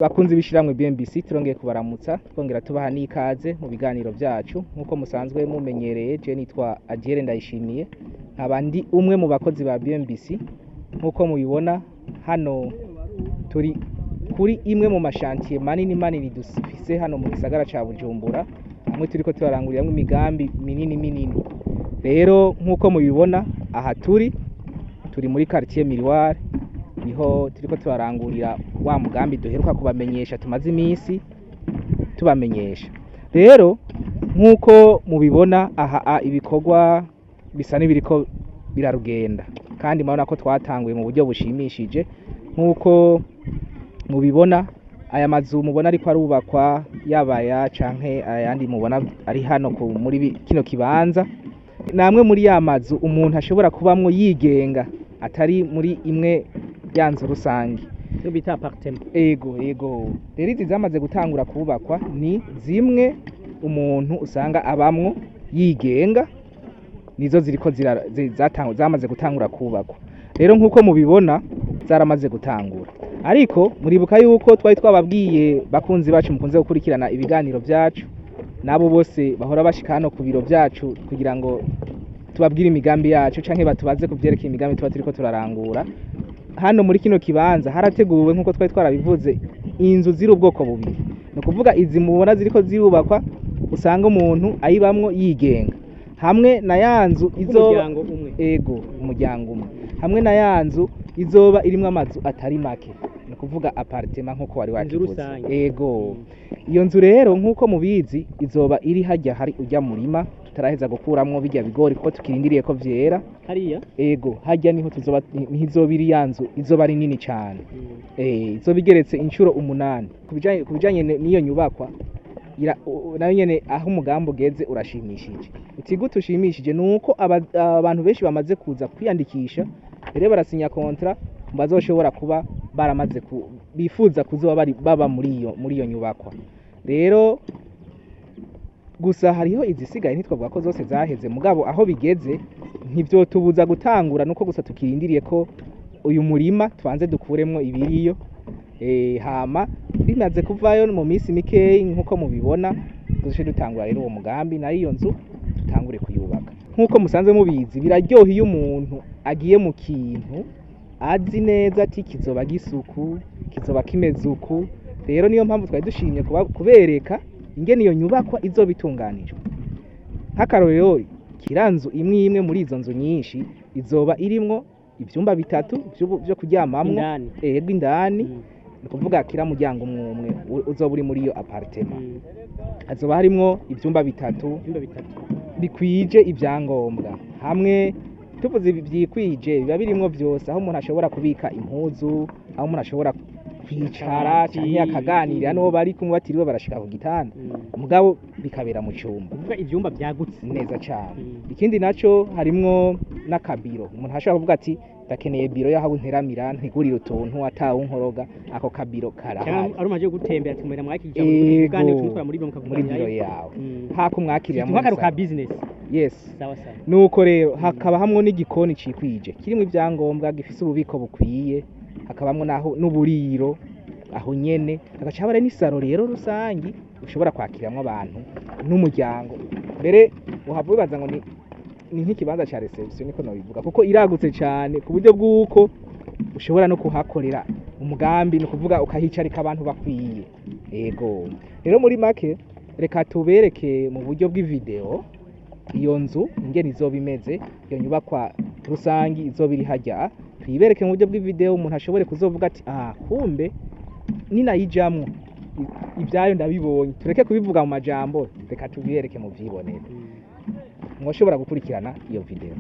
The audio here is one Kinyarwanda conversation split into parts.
Bakunze bishiramwe BMBC turongeye kubaramutsa twongera tubaha n'ikaze mu biganiro byacu nkuko musanzwe mumenyereye. Je nitwa Agere Ndayishimiye nkaba ndi umwe mu bakozi ba BMBC. Nkuko mubibona hano turi kuri imwe mu mashantiye manini dufise hano mu gisagara ca Bujumbura, hamwe turiko turaranguriramwe imigambi minini. Rero nkuko mubibona aha turi muri quartier Miroir, niho turiko turarangurira wa mugambi duheruka kubamenyesha, tumaze iminsi tubamenyesha. Rero nkuko mubibona aha ibikorwa bisa n'ibiriko birarugenda, kandi mabona ko twatanguye mu buryo bushimishije. Nkuko mubibona aya mazu mubona ariko arubakwa, yabaya canke ayandi mubona ari hano muri kino kibanza, namwe muri ya mazu umuntu ashobora kubamwo yigenga, atari muri imwe yanzu rusangi yo bita appartement. Ego rero izi zamaze gutangura kubakwa ni zimwe umuntu usanga abamwo yigenga, nizo ziriko zamaze gutangura kubakwa. Rero nkuko mubibona zaramaze gutangura, ariko muribuka yuko twari twababwiye bakunzi bacu mukunze gukurikirana ibiganiro byacu, nabo bose bahora bashika hano ku biro byacu kugira ngo tubabwire imigambi yacu canke batubaze kuvyerekeye imigambi tuba turiko turarangura. Hano muri kino kibanza harateguwe nkuko twari twarabivuze inzu ziri ubwoko bubiri, no kuvuga izi mubona ziriko zirubakwa usanga umuntu ayibamwo yigenga, hamwe na yanzu umuryango umwe. Ego umuryango umwe, hamwe na yanzu izoba irimwo amazu atari make, no kuvuga appartement nkuko wari wakivuze. Ego iyo nzu rero nkuko mubizi izoba iri hajya hari ujya murima tutaraheza gukuramwo bijya bigori kuko tukirindiriye ko vyera hariya. Ego hajya niho izoba iri yanzu, izoba ari nini cyane. Izoba igeretse inshuro 8. Kubijanye n'iyo nyubakwa nayo nyene aho umugambo ugeze urashimishije. Utigute ushimishije nuko abantu benshi bamaze kuza kwiyandikisha, rero barasinya kontra bazoshobora kuba baramaze bifuza kuzoba baba muri iyo nyubakwa. Rero gusa hariho izisigaye ntitwavuga ko zose zaheze, mugabo aho bigeze ntivyo tubuza gutangura, nuko gusa tukirindiriye ko uyu murima twanze dukuremwo ibiriyo. Hama bimaze kuvayo mu minsi mikeyi nkuko mubibona tuzoshe dutangura rero uwo mugambi, na iyo nzu tutangure kuyubaka. Nkuko musanze mubizi biraryoha iyo umuntu agiye mu kintu azi neza ati kizoba gisuku, kizoba kimeze uku. Rero niyo mpamvu twari dushimye kubereka ingene iyo nyubakwa izoba itunganijwe. Nk'akarorero kiranzu imwe muri izo nzu nyinshi izoba irimwo ivyumba 3 byo kuryamamwo. Ego indani, ni kuvuga kira muryango umwe uzoba uri muri iyo appartement. Azoba harimwo ivyumba 3 bikwije ibyangombwa, hamwe tuvuze byikwije biba birimwo vyose, aho umuntu ashobora kubika impuzu, aho umuntu ashobora kwicara cyangwa akaganira n'uwo bari kumwe batiriwe barashika ku gitanda, mugabo bikabera mu cyumba. Uvuga ivyumba byagutse neza cyane. Ikindi naco harimwo n'akabiro, umuntu ashobora kuvuga ati ndakeneye biro yaho nteramira ntigurira utuntu atawu nkoroga, ako kabiro karahari. Ari umaje gutembera tumera mwakijya kuganira tumutwara muri biro yawe hako mwakirira mu ka business. Yes, sawa. Nuko rero hakaba hamwe n'igikoni cikwije kirimo ibyangombwa, gifise ububiko bukwiye, hakabamwo naho n'uburiro aho nyene, agaca habare n'isaro rero rusangi ushobora kwakiramwo abantu n'umuryango. Mbere uhava wibaza ngo ni nk'ikibanza ca reception, niko nobivuga kuko iragutse cyane ku buryo bw'uko ushobora no kuhakorera umugambi, no kuvuga ukahicarika abantu bakwiye. Ego rero muri make reka tubereke mu buryo bw'ivideo iyo nzu ingene izoba imeze, iyo nyubakwa rusangi izoba iri hajya, tuyibereke mu buryo bw'ivideo umuntu ashobore kuzovuga ati kumbe ninayijamwo ibyayo ndabibonye. Tureke kubivuga mu majambo, reka tubibereke mu vyibonere. Mwoshobora gukurikirana iyo video.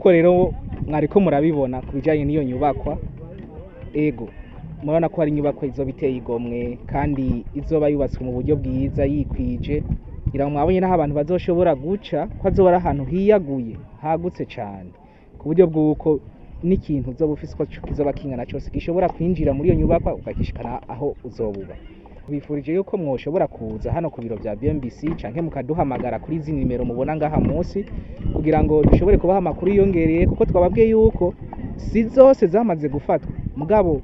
Ko rero mwariko murabibona kubijanye n'iyo nyubakwa ego murabona ko hari inyubakwa izoba iteye igomwe kandi izoba yubatswe mu buryo bwiza yikwije kugira ngo mwabonye n'aho abantu bazoshobora guca ko azoba ari ahantu hiyaguye hagutse cyane ku buryo bw'uko n'ikintu uzoba ufise ko kizoba kingana cyose gishobora kwinjira muri iyo nyubakwa ukagishikana aho uzobuba. Bifurije yuko mwoshobora kuza hano ku biro bya BMBC canke mukaduhamagara kuri izi nimero mubona ngaha munsi kugira ngo dushobore kubaha amakuru yongereye, kuko twababwiye yuko si zose zamaze gufatwa mugabo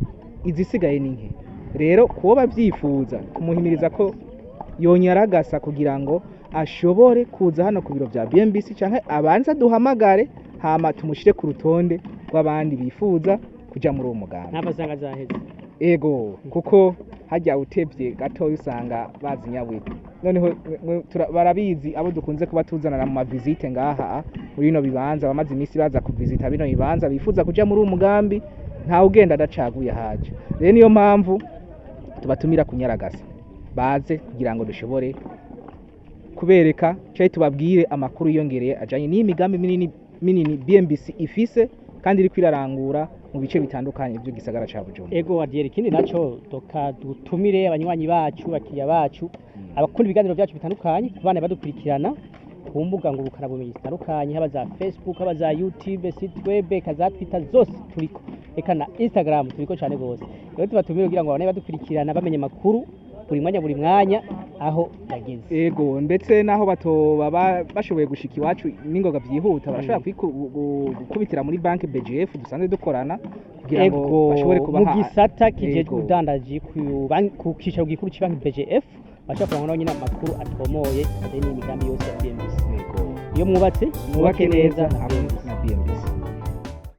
izisigaye ni nke. Rero kuba bavyifuza kumuhimiriza ko yonyaragasa kugira ngo ashobore kuza hano ku biro bya BMBC canke abanza duhamagare hama tumushire ku rutonde rw'abandi bifuza kuja muri uwo mugambi. N'abazanga zaheze. Ego kuko hajya utevye gato usanga bazinyabwite. Noneho barabizi abo dukunze kuba tuzanana mu mavisite ngaha muri bino bibanza bamaze imisi baza kuvisita bino bibanza bifuza kuja muri uwo mugambi nta ugenda adacaguye haje. Rero niyo mpamvu tubatumira kunyaragasa baze kugira ngo dushobore kubereka cyo tubabwire amakuru yongereye ajanye n'imigambi minini BMBC ifise kandi iri kwirarangura mu bice bitandukanye byo gisagara ca Burundi. Ego adiere ikindi naco doka dutumire abanywanyi bacu bakiriya bacu abakunda ibiganiro byacu bitandukanye kubana badukurikirana ku mbuga ngurukana bumenyi zitandukanye haba za Facebook haba za YouTube site web kaza Twitter zose turiko eka na Instagram turiko cyane gose. Rero tubatumire kugira ngo abane badukurikirana bamenye makuru buri mwanya aho yageze. Ego ndetse naho batoba bashoboye gushika iwacu ningoga byihuta barashobora gukubitira muri banki BGF dusanzwe dukorana kugira ngo bashobore kubaha mu gisata kijejwe udandaji ku kicaro gikuru cy'banki BGF bashaka kuronka nyine amakuru atomoye n'imigambi yose ya BMBC. Ego iyo mwubatse mwubake neza hamwe na BMBC.